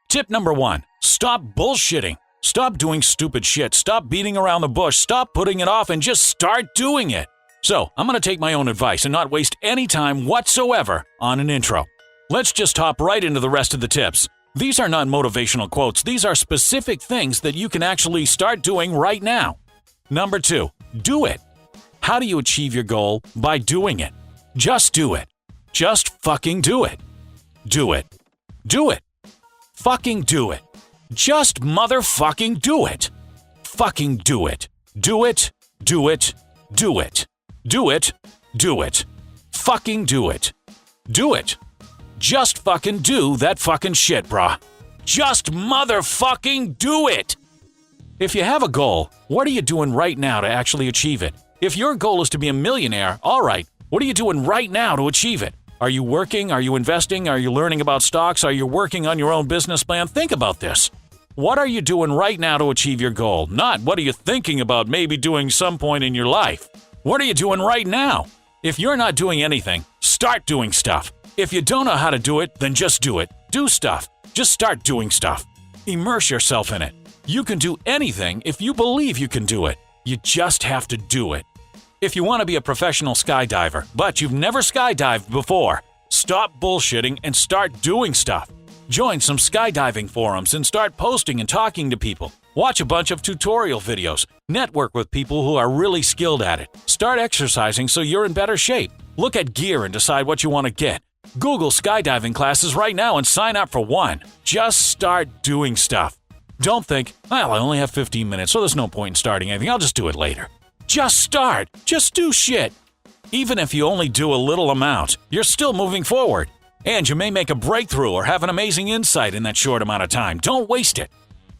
Tip number 1, stop bullshitting. Stop doing stupid shit. Stop beating around the bush. Stop putting it off and just start doing it. So, I'm going to take my own advice and not waste any time whatsoever on an intro. Let's just hop right into the rest of the tips. These are not motivational quotes. These are specific things that you can actually start doing right now. Number 2, do it. How do you achieve your goal? By doing it. Just do it. Just fucking do it. Do it. Do it. Fucking do it. Just motherfucking do it. Fucking do it. Do it. Do it. Do it. Do it. Do it. Fucking do it. Do it. Just fucking do that fucking shit, brah. Just motherfucking do it. If you have a goal, what are you doing right now to actually achieve it? If your goal is to be a millionaire, all right, what are you doing right now to achieve it? Are you working? Are you investing? Are you learning about stocks? Are you working on your own business plan? Think about this. What are you doing right now to achieve your goal? Not what are you thinking about maybe doing some point in your life. What are you doing right now? If you're not doing anything, start doing stuff. If you don't know how to do it, then just do it. Do stuff. Just start doing stuff. Immerse yourself in it. You can do anything if you believe you can do it. You just have to do it. If you want to be a professional skydiver, but you've never skydived before, stop bullshitting and start doing stuff. Join some skydiving forums and start posting and talking to people. Watch a bunch of tutorial videos. Network with people who are really skilled at it. Start exercising so you're in better shape. Look at gear and decide what you want to get. Google skydiving classes right now and sign up for one. Just start doing stuff. Don't think, well, I only have 15 minutes, so there's no point in starting anything. I'll just do it later. Just start. Just do shit. Even if you only do a little amount, you're still moving forward. And you may make a breakthrough or have an amazing insight in that short amount of time. Don't waste it.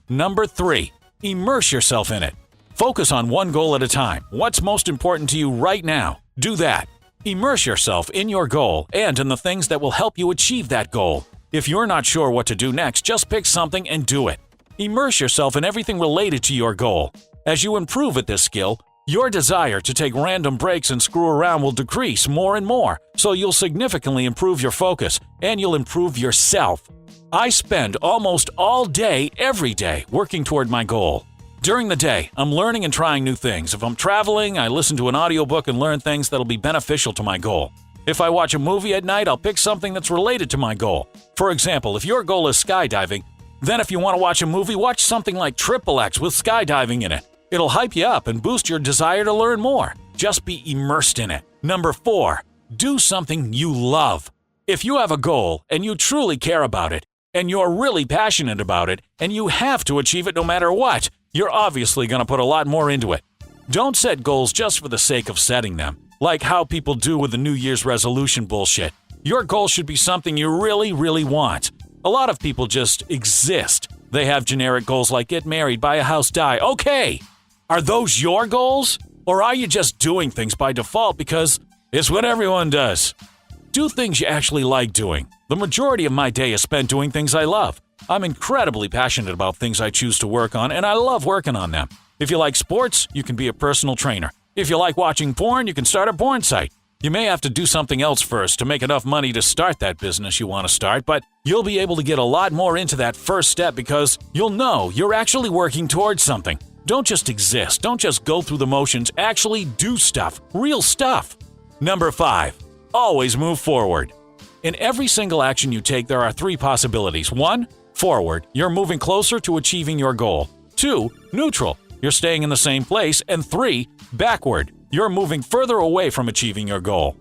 Number 3, immerse yourself in it. Focus on one goal at a time. What's most important to you right now? Do that. Immerse yourself in your goal and in the things that will help you achieve that goal. If you're not sure what to do next, just pick something and do it. Immerse yourself in everything related to your goal. As you improve at this skill, your desire to take random breaks and screw around will decrease more and more, so you'll significantly improve your focus and you'll improve yourself. I spend almost all day, every day, working toward my goal. During the day, I'm learning and trying new things. If I'm traveling, I listen to an audiobook and learn things that'll be beneficial to my goal. If I watch a movie at night, I'll pick something that's related to my goal. For example, if your goal is skydiving, then if you want to watch a movie, watch something like Triple X with skydiving in it. It'll hype you up and boost your desire to learn more. Just be immersed in it. Number 4, do something you love. If you have a goal and you truly care about it, and you're really passionate about it, and you have to achieve it no matter what, you're obviously going to put a lot more into it. Don't set goals just for the sake of setting them, like how people do with the New Year's resolution bullshit. Your goal should be something you really, really want. A lot of people just exist. They have generic goals like get married, buy a house, die. Okay! Are those your goals? Or are you just doing things by default because it's what everyone does? Do things you actually like doing. The majority of my day is spent doing things I love. I'm incredibly passionate about things I choose to work on, and I love working on them. If you like sports, you can be a personal trainer. If you like watching porn, you can start a porn site. You may have to do something else first to make enough money to start that business you want to start, but you'll be able to get a lot more into that first step because you'll know you're actually working towards something. Don't just exist. Don't just go through the motions. Actually do stuff. Real stuff. Number 5, always move forward. In every single action you take, there are 3 possibilities. 1, forward. You're moving closer to achieving your goal. 2, neutral. You're staying in the same place. And 3, backward. You're moving further away from achieving your goal.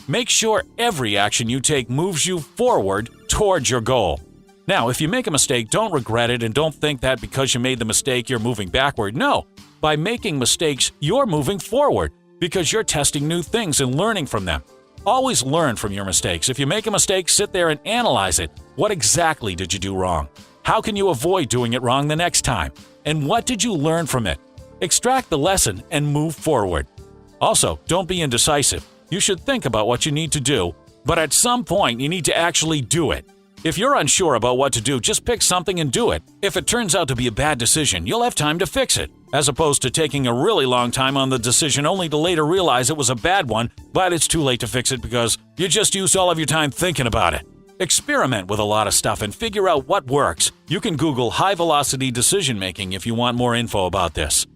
Make sure every action you take moves you forward towards your goal. Now, if you make a mistake, don't regret it and don't think that because you made the mistake, you're moving backward. No, by making mistakes, you're moving forward because you're testing new things and learning from them. Always learn from your mistakes. If you make a mistake, sit there and analyze it. What exactly did you do wrong? How can you avoid doing it wrong the next time? And what did you learn from it? Extract the lesson and move forward. Also, don't be indecisive. You should think about what you need to do, but at some point, you need to actually do it. If you're unsure about what to do, just pick something and do it. If it turns out to be a bad decision, you'll have time to fix it, as opposed to taking a really long time on the decision only to later realize it was a bad one, but it's too late to fix it because you just used all of your time thinking about it. Experiment with a lot of stuff and figure out what works. You can Google high-velocity decision-making if you want more info about this.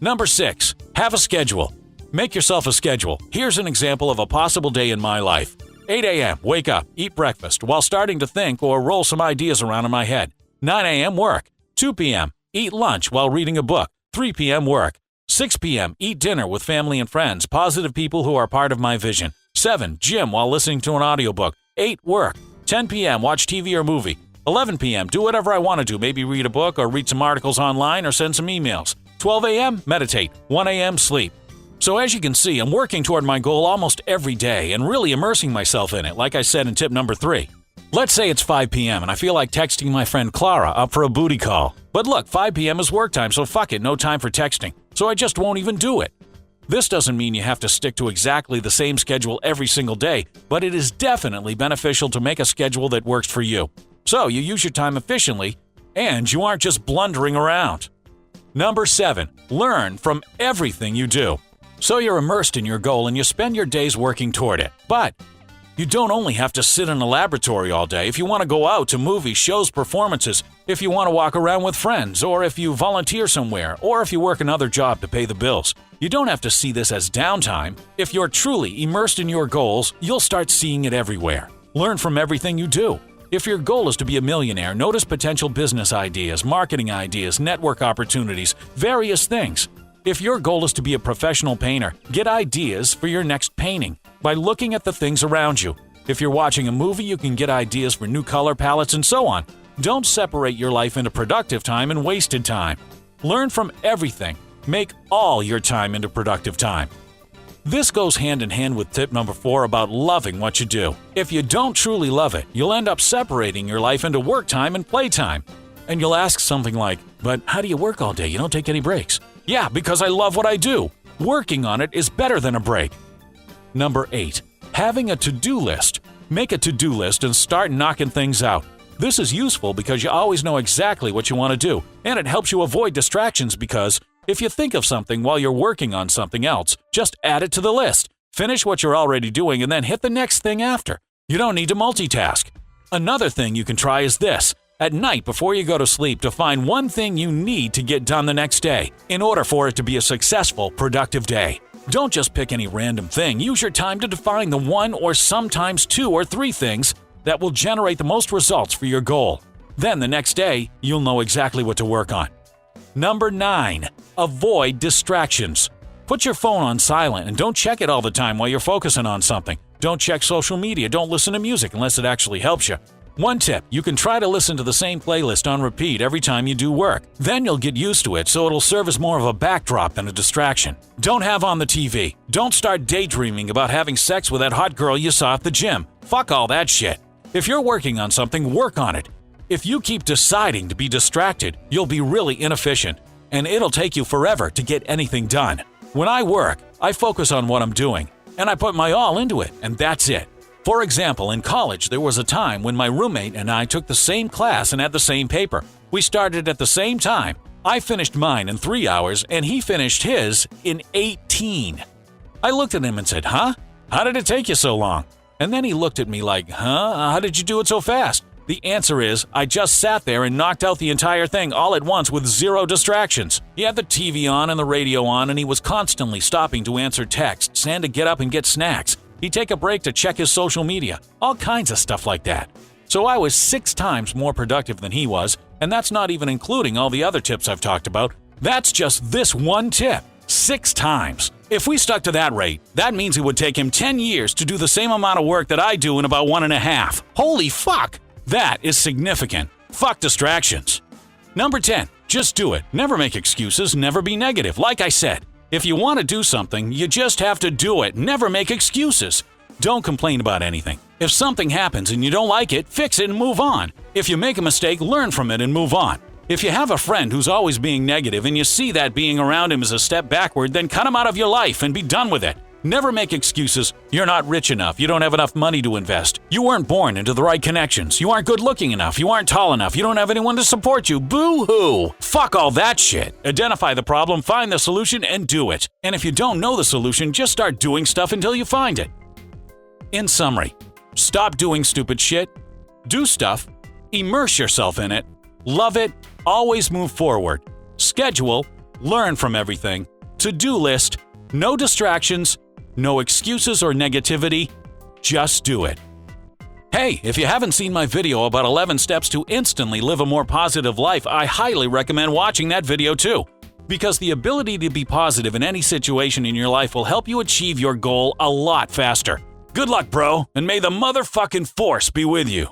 Number 6. Have a schedule. Make yourself a schedule. Here's an example of a possible day in my life. 8 a.m. Wake up, eat breakfast while starting to think or roll some ideas around in my head. 9 a.m. Work. 2 p.m. Eat lunch while reading a book. 3 p.m. Work. 6 p.m. Eat dinner with family and friends, positive people who are part of my vision. 7. Gym while listening to an audiobook. 8. Work. 10 p.m. Watch TV or movie. 11 p.m. Do whatever I want to do, maybe read a book or read some articles online or send some emails. 12 a.m. Meditate. 1 a.m. Sleep. So as you can see, I'm working toward my goal almost every day and really immersing myself in it, like I said in tip number 3. Let's say it's 5 p.m. and I feel like texting my friend Clara up for a booty call. But look, 5 p.m. is work time, so fuck it, no time for texting. So I just won't even do it. This doesn't mean you have to stick to exactly the same schedule every single day, but it is definitely beneficial to make a schedule that works for you. So you use your time efficiently, and you aren't just blundering around. Number 7. Learn from everything you do. So you're immersed in your goal and you spend your days working toward it. But you don't only have to sit in a laboratory all day. If you want to go out to movies, shows, performances, if you want to walk around with friends, or if you volunteer somewhere, or if you work another job to pay the bills, you don't have to see this as downtime. If you're truly immersed in your goals, you'll start seeing it everywhere. Learn from everything you do. If your goal is to be a millionaire, notice potential business ideas, marketing ideas, network opportunities, various things. If your goal is to be a professional painter, get ideas for your next painting by looking at the things around you. If you're watching a movie, you can get ideas for new color palettes and so on. Don't separate your life into productive time and wasted time. Learn from everything. Make all your time into productive time. This goes hand in hand with tip number 4 about loving what you do. If you don't truly love it, you'll end up separating your life into work time and playtime. And you'll ask something like, but how do you work all day? You don't take any breaks. Yeah, because I love what I do. Working on it is better than a break. Number 8. Having a to-do list. Make a to-do list and start knocking things out. This is useful because you always know exactly what you want to do, and it helps you avoid distractions because if you think of something while you're working on something else, just add it to the list. Finish what you're already doing and then hit the next thing after. You don't need to multitask. Another thing you can try is this. At night before you go to sleep, define one thing you need to get done the next day in order for it to be a successful, productive day. Don't just pick any random thing. Use your time to define the one or sometimes 2 or 3 things that will generate the most results for your goal. Then the next day, you'll know exactly what to work on. Number 9. Avoid distractions. Put your phone on silent and don't check it all the time while you're focusing on something. Don't check social media. Don't listen to music unless it actually helps you. One tip, you can try to listen to the same playlist on repeat every time you do work. Then you'll get used to it so it'll serve as more of a backdrop than a distraction. Don't have on the TV. Don't start daydreaming about having sex with that hot girl you saw at the gym. Fuck all that shit. If you're working on something, work on it. If you keep deciding to be distracted, you'll be really inefficient, and it'll take you forever to get anything done. When I work, I focus on what I'm doing, and I put my all into it, and that's it. For example, in college, there was a time when my roommate and I took the same class and had the same paper. We started at the same time. I finished mine in 3 hours, and he finished his in 18. I looked at him and said, "Huh? How did it take you so long?" And then he looked at me like, "Huh? How did you do it so fast?" The answer is, I just sat there and knocked out the entire thing all at once with 0 distractions. He had the TV on and the radio on, and he was constantly stopping to answer texts and to get up and get snacks. He'd take a break to check his social media, all kinds of stuff like that. So I was 6 times more productive than he was, and that's not even including all the other tips I've talked about. That's just this one tip, 6 times. If we stuck to that rate, that means it would take him 10 years to do the same amount of work that I do in about 1.5. Holy fuck! That is significant. Fuck distractions. Number 10, just do it. Never make excuses, never be negative. Like I said, if you want to do something, you just have to do it. Never make excuses. Don't complain about anything. If something happens and you don't like it, fix it and move on. If you make a mistake, learn from it and move on. If you have a friend who's always being negative and you see that being around him is a step backward, then cut him out of your life and be done with it. Never make excuses. You're not rich enough. You don't have enough money to invest. You weren't born into the right connections. You aren't good looking enough. You aren't tall enough. You don't have anyone to support you. Boo-hoo. Fuck all that shit. Identify the problem, find the solution, and do it. And if you don't know the solution, just start doing stuff until you find it. In summary, stop doing stupid shit, Do stuff, immerse yourself in it, love it, always move forward. Schedule, learn from everything. To-do list, no distractions, no excuses or negativity, just do it. Hey, if you haven't seen my video about 11 steps to instantly live a more positive life, I highly recommend watching that video too. Because the ability to be positive in any situation in your life will help you achieve your goal a lot faster. Good luck, bro, and may the motherfucking force be with you.